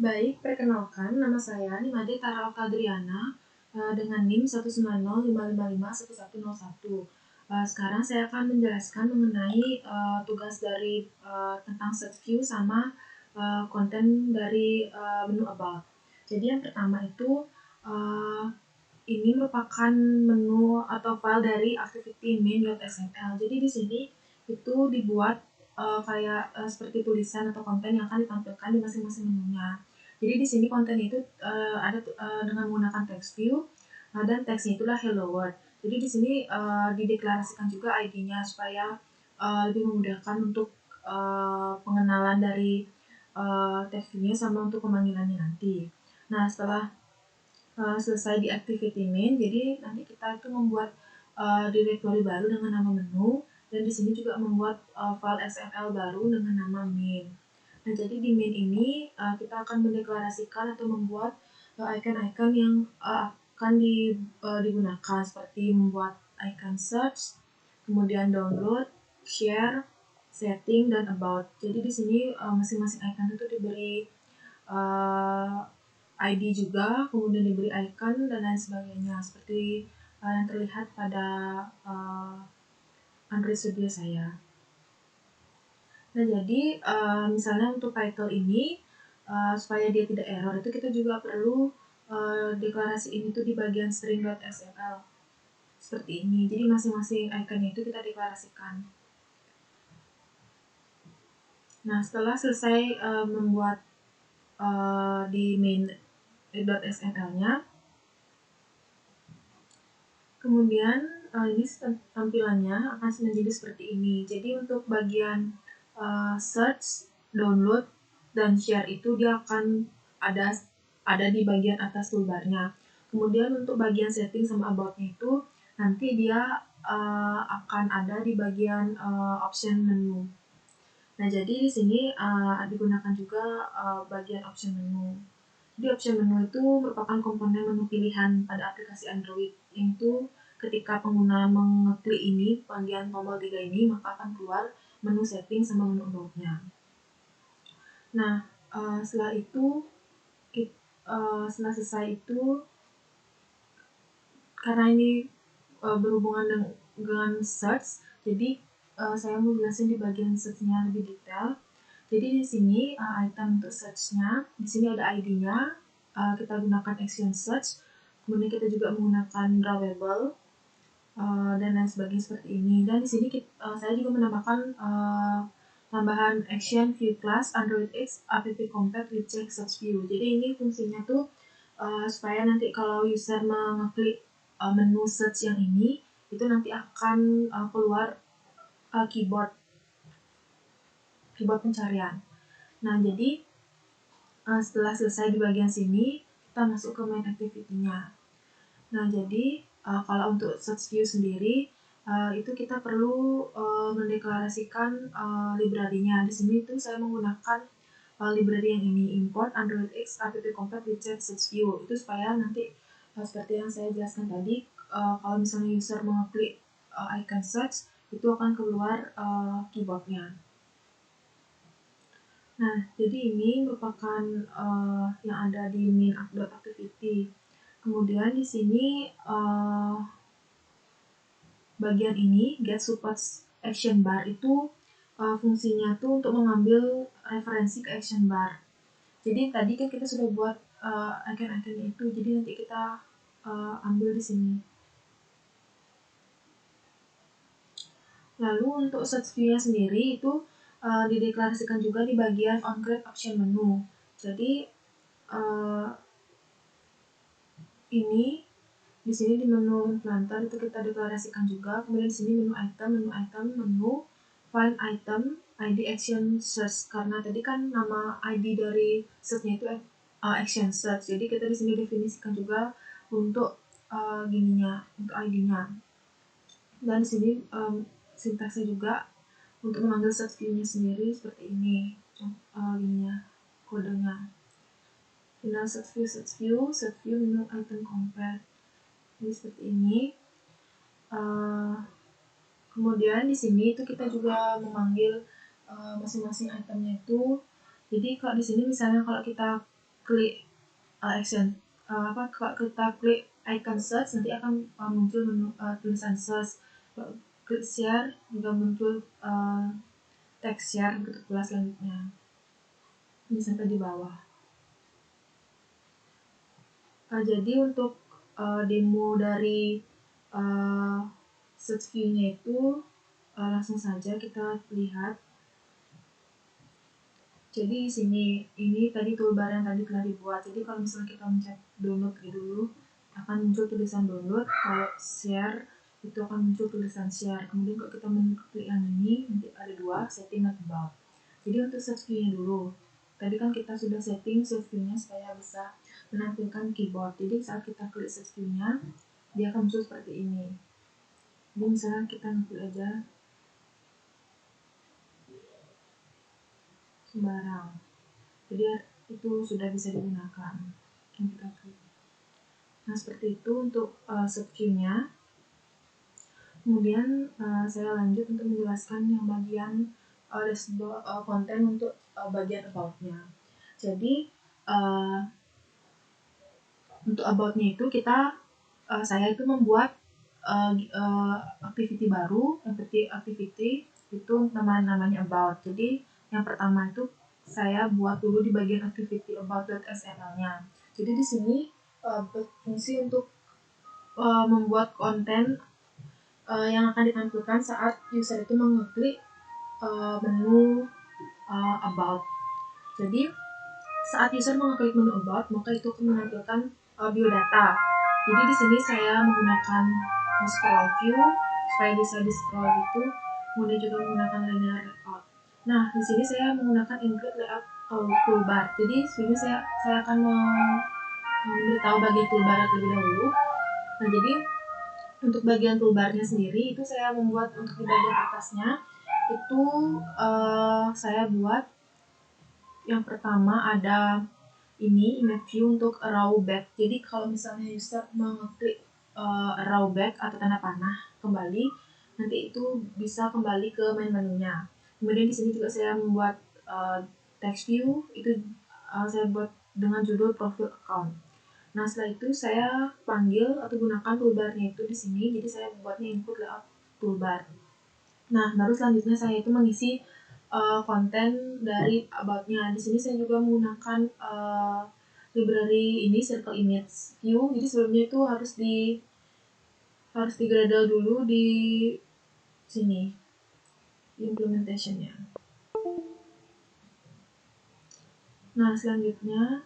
Baik, perkenalkan, nama saya Nimade Tara Okadriana dengan NIM 19055551101. Sekarang saya akan menjelaskan mengenai tugas dari tentang set view sama konten dari menu about. Jadi yang pertama itu ini merupakan menu atau file dari activity main.xml. Jadi di sini itu dibuat seperti tulisan atau konten yang akan ditampilkan di masing-masing menunya. Jadi di sini konten itu ada dengan menggunakan text view dan teksnya itulah hello world. Jadi di sini dideklarasikan juga ID-nya supaya lebih memudahkan untuk pengenalan dari text view-nya sama untuk pemanggilannya nanti. Nah, setelah selesai di activity main, jadi nanti kita itu membuat directory baru dengan nama menu, dan di sini juga membuat file XML baru dengan nama main. Nah, jadi di main ini kita akan mendeklarasikan atau membuat icon-icon yang akan digunakan, seperti membuat icon search, kemudian download, share, setting, dan about. Jadi di sini masing-masing icon itu diberi ID juga, kemudian diberi icon dan lain sebagainya, seperti yang terlihat pada Android Studio saya. Nah, jadi misalnya untuk title ini supaya dia tidak error, itu kita juga perlu deklarasi ini tuh di bagian string.xml seperti ini. Jadi masing-masing iconnya itu kita deklarasikan. Nah, setelah selesai membuat di main.xml-nya, kemudian ini tampilannya akan menjadi seperti ini. Jadi untuk bagian search, download, dan share itu dia akan ada di bagian atas toolbarnya. Kemudian untuk bagian setting sama about-nya itu nanti dia akan ada di bagian option menu. Nah, jadi di sini digunakan juga bagian option menu. Jadi option menu itu merupakan komponen menu pilihan pada aplikasi Android, yaitu ketika pengguna mengeklik ini, bagian tombol 3 ini, maka akan keluar menu setting sama menu about-nya. Nah, setelah selesai itu, karena ini berhubungan dengan search, jadi saya mau jelasin di bagian search-nya lebih detail. Jadi di sini item untuk search-nya, di sini ada ID-nya, kita gunakan action search, kemudian kita juga menggunakan drawable dan lain sebagainya seperti ini. Dan di sini saya juga menambahkan tambahan action view class Android X app compact with check search view. Jadi ini fungsinya tuh supaya nanti kalau user mengeklik menu search yang ini, itu nanti akan keluar keyboard pencarian. Nah, jadi setelah selesai di bagian sini, kita masuk ke main activity-nya. Nah, jadi kalau untuk search view sendiri, itu kita perlu mendeklarasikan library-nya. Di sini tuh saya menggunakan library yang ini, import Android X app compact with search view. Itu supaya nanti seperti yang saya jelaskan tadi, kalau misalnya user mengeklik icon search, itu akan keluar keyboard-nya. Nah, jadi ini merupakan yang ada di main.activity. Kemudian di sini bagian ini get support action bar itu fungsinya tuh untuk mengambil referensi ke action bar. Jadi tadi kan kita sudah buat icon-iconnya itu, jadi nanti kita ambil di sini. Lalu untuk search view-nya sendiri itu dideklarasikan juga di bagian on-create option menu. Jadi ini di sini di menu implanter itu kita deklarasikan juga. Kemudian di sini menu item, menu find item, ID action search. Karena tadi kan nama ID dari search-nya itu action search. Jadi kita di sini definisikan juga untuk untuk ID-nya. Dan di sini sintaksnya juga untuk mengambil search view-nya sendiri seperti ini. Kodenya. Final search view, menu item compare. Jadi seperti ini. Kemudian di sini itu kita juga memanggil masing-masing itemnya itu. Jadi kalau di sini misalnya kalau kita klik action kita klik icon search, nanti akan muncul menu tulisan search. Klik share juga muncul text share untuk kelas selanjutnya. Ini sampai di bawah. Jadi untuk demo dari search view-nya itu langsung saja kita lihat. Jadi di sini ini tadi toolbar yang tadi telah dibuat. Jadi kalau misalnya kita mencet download dulu, akan muncul tulisan download. Kalau share itu akan muncul tulisan share. Kemudian kalau kita mengklik yang ini, nanti ada 2, setting dan about. Jadi untuk search view-nya dulu. Tadi kan kita sudah setting search view-nya supaya bisa menampilkan keyboard. Jadi saat kita klik search view-nya, dia akan muncul seperti ini. Jadi misalnya kita ngeklik aja sembarang. Jadi itu sudah bisa digunakan. Nah seperti itu untuk search view-nya. Kemudian saya lanjut untuk menjelaskan yang bagian dashboard konten untuk bagian about-nya. Jadi untuk about-nya itu saya itu membuat activity baru, activity itu namanya about. Jadi yang pertama itu saya buat dulu di bagian activity about.xml-nya. Jadi di sini berfungsi untuk membuat konten yang akan ditampilkan saat user itu mengeklik menu about. Jadi saat user mengeklik menu about, maka itu akan menampilkan biodata. Jadi di sini saya menggunakan scroll view supaya bisa di scroll gitu, kemudian juga menggunakan linear layout. Nah, di sini saya menggunakan include layout toolbar. Jadi sebelumnya saya akan memberitahu bagian toolbar terlebih dahulu. Nah, jadi untuk bagian toolbarnya sendiri itu saya membuat untuk di bagian atasnya itu saya buat yang pertama ada ini image view untuk raw back. Jadi kalau misalnya user mengeklik raw back atau tanda panah kembali, nanti itu bisa kembali ke main menunya. Kemudian di sini juga saya membuat text view itu saya buat dengan judul profile account. Nah setelah itu saya panggil atau gunakan toolbarnya itu di sini. Jadi saya buatnya input layout toolbar. Nah baru selanjutnya saya itu mengisi konten dari about-nya. Di sini saya juga menggunakan library ini circle image view. Jadi sebelumnya itu harus digradal dulu di sini implementation-nya. Nah selanjutnya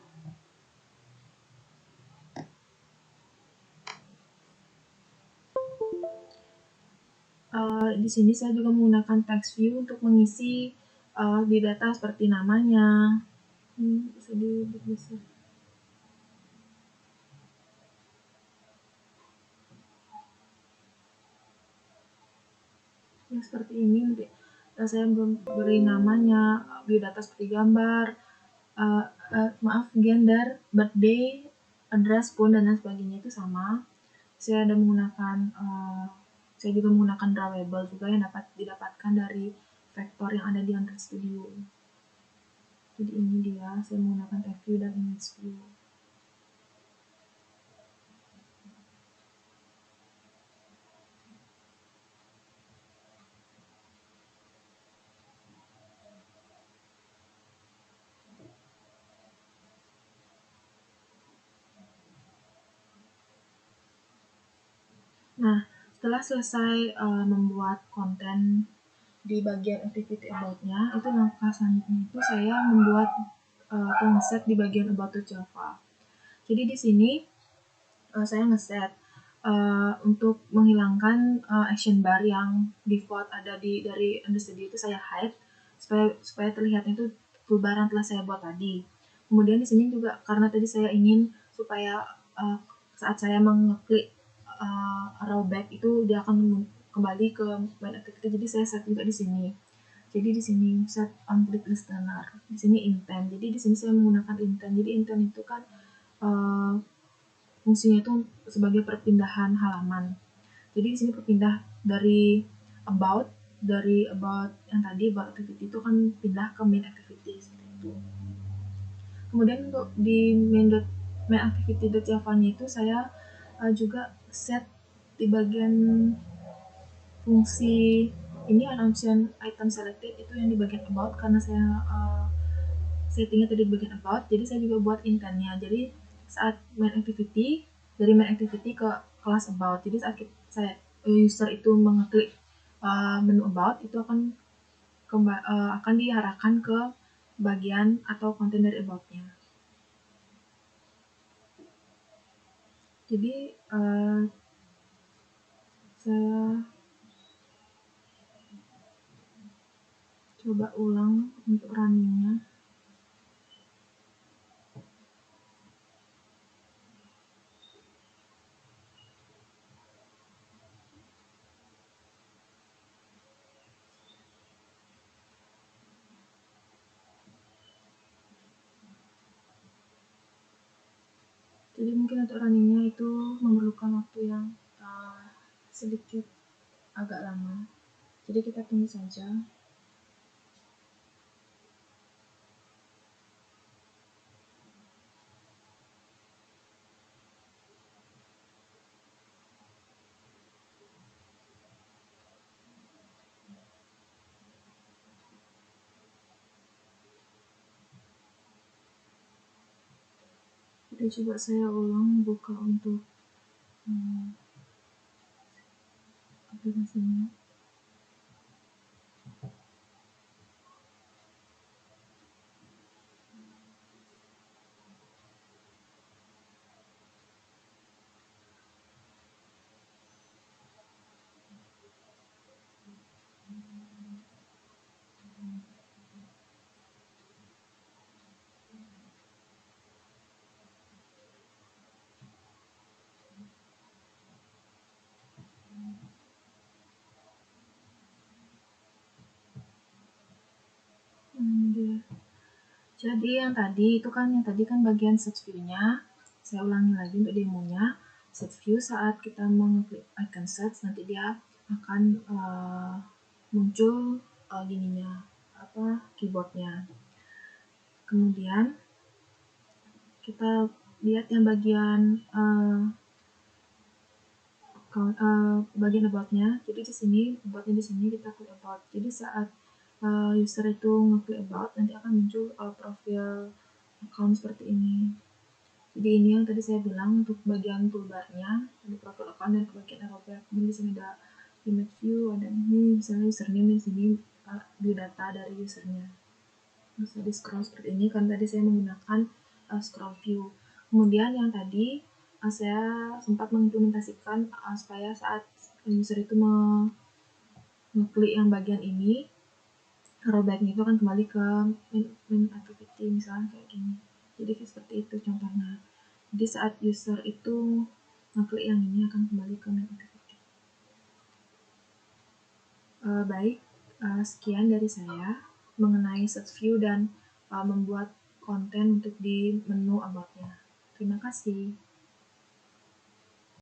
di sini saya juga menggunakan text view untuk mengisi di data seperti namanya. Bisa bisa. Ya seperti ini nanti saya beri namanya, biodata seperti gambar, gender, birthday, address, phone dan lain sebagainya itu sama. Saya juga menggunakan drawable juga yang dapat didapatkan dari vektor yang ada di Android Studio. Jadi ini dia, saya menggunakan text view dan image view. Nah, setelah selesai membuat konten di bagian activity about-nya, itu langkah selanjutnya itu saya membuat konsep di bagian about to Java. Jadi di sini saya ngeset untuk menghilangkan action bar yang default ada dari Android Studio itu saya hide supaya terlihatnya itu toolbar yang telah saya buat tadi. Kemudian di sini juga karena tadi saya ingin supaya saat saya mengeklik rollback itu dia akan kembali ke main activity, jadi saya set juga di sini. Jadi di sini set on click listener, di sini intent. Jadi di sini saya menggunakan intent. Jadi intent itu kan fungsinya itu sebagai perpindahan halaman. Jadi di sini berpindah dari about yang tadi about activity itu kan pindah ke main activity seperti itu. Kemudian untuk di main activity.java-nya itu saya juga set di bagian fungsi ini unassigned item selected itu yang di bagian about, karena saya settingnya tadi di bagian about, jadi saya juga buat intentnya. Jadi saat main activity, dari main activity ke kelas about, jadi saat user itu mengeklik menu about, itu akan diarahkan ke bagian atau konten dari about-nya. Jadi saya coba ulang untuk runningnya. Jadi mungkin untuk runningnya itu memerlukan waktu yang sedikit agak lama. Jadi kita tunggu saja. Jadi coba saya ulang buka untuk aplikasinya. Jadi yang tadi kan bagian set view-nya. Saya ulangi lagi untuk demonya. Set view saat kita mengklik icon set, nanti dia akan muncul keyboardnya. Kemudian kita lihat yang bagian bagian about-nya. Jadi di sini about-nya di sini kita klik about. Jadi saat user itu ngeklik about, nanti akan muncul profil account seperti ini. Jadi ini yang tadi saya bilang untuk bagian toolbar-nya, ada profil account dan bagian arrow back. Kemudian di sini ada image view, ada ini misalnya username di sini view data dari usernya. Bisa di scroll seperti ini kan tadi saya menggunakan scroll view. Kemudian yang tadi saya sempat mengimplementasikan supaya saat user itu mengklik yang bagian ini, rollback-nya itu akan kembali ke main activity misalnya kayak gini. Jadi seperti itu contohnya. Jadi saat user itu ngeklik yang ini akan kembali ke main activity. Baik, sekian dari saya mengenai set view dan membuat konten untuk di menu about-nya. Terima kasih.